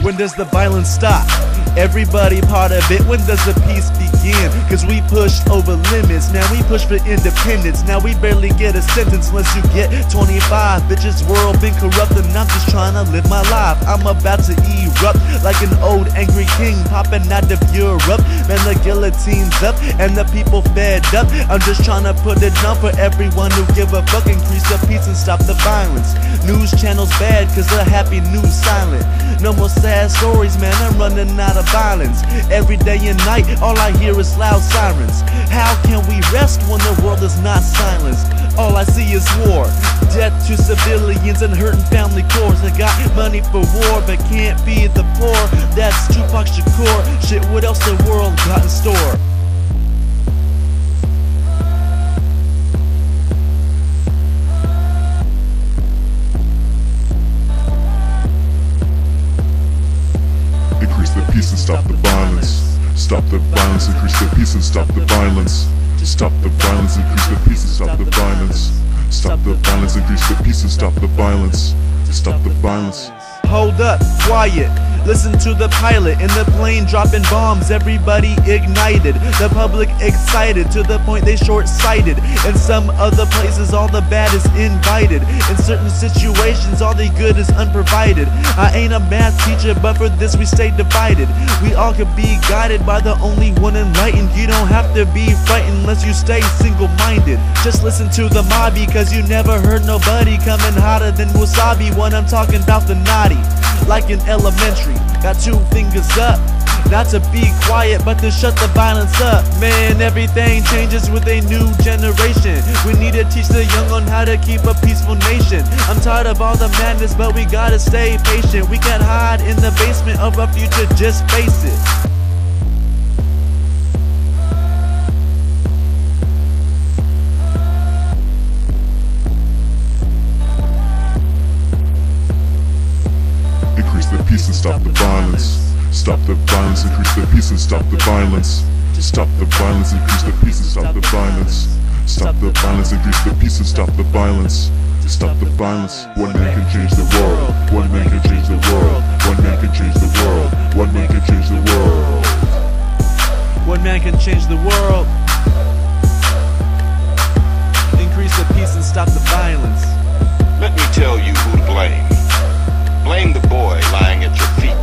When does the violence stop? Everybody part of it, when does the peace begin? Cause we pushed over limits, now we push for independence. Now we barely get a sentence unless you get 25. Bitches, world been corrupt and I'm just trying to live my life. I'm about to erupt like an old angry king, popping out of Europe. Man, the guillotines up and the people fed up. I'm just trying to put it down for everyone who give a fuck. Increase the peace and stop the violence. News channels bad cause the happy news silent. No more sad stories, man, I'm running out of violence. Every day and night, all I hear is loud sirens. How can we rest when the world is not silenced? All I see is war, death to civilians and hurting family cores. I got money for war, but can't feed the poor. That's Tupac Shakur. Shit, what else the world got in store? Increase the peace and stop the violence. Stop the violence, increase the peace and stop the violence. Stop the violence, increase the peace and stop the violence. Stop the violence, increase the peace and stop the violence. Stop the violence. Hold up, quiet. Listen to the pilot in the plane dropping bombs. Everybody ignited, the public excited to the point they short-sighted. In some other places all the bad is invited. In certain situations all the good is unprovided. I ain't a math teacher, but for this we stay divided. We all could be guided by the only one enlightened. You don't have to be frightened unless you stay single-minded. Just listen to the mob because you never heard nobody coming hotter than wasabi when I'm talking about the naughty. Like in elementary, got two fingers up, not to be quiet but to shut the violence up. Man, everything changes with a new generation. We need to teach the young on how to keep a peaceful nation. I'm tired of all the madness, but we gotta stay patient. We can't hide in the basement of our future, just face it. Increase the peace and stop the violence. Stop the violence, increase the peace and stop the violence. Stop the violence, increase the peace and stop the violence. Stop the violence, increase the peace and stop the violence. Stop the violence. One man can change the world. One man can change the world. One man can change the world. One man can change the world. One man can change the world. Increase the peace and stop the violence. Let me tell you who to blame. Blame the boy lying at your feet,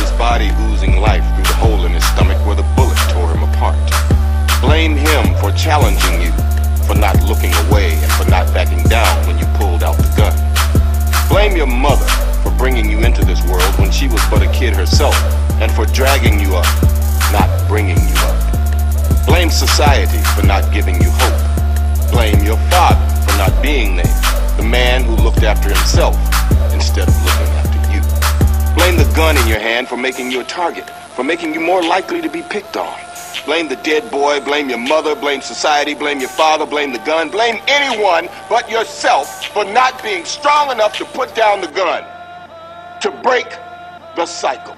his body oozing life through the hole in his stomach where the bullet tore him apart. Blame him for challenging you, for not looking away and for not backing down when you pulled out the gun. Blame your mother for bringing you into this world when she was but a kid herself and for dragging you up, not bringing you up. Blame society for not giving you hope. Blame your father for not being there, the man who looked after himself instead of looking after you. Blame the gun in your hand for making you a target, for making you more likely to be picked on. Blame the dead boy, blame your mother, blame society, blame your father, blame the gun, blame anyone but yourself for not being strong enough to put down the gun, to break the cycle.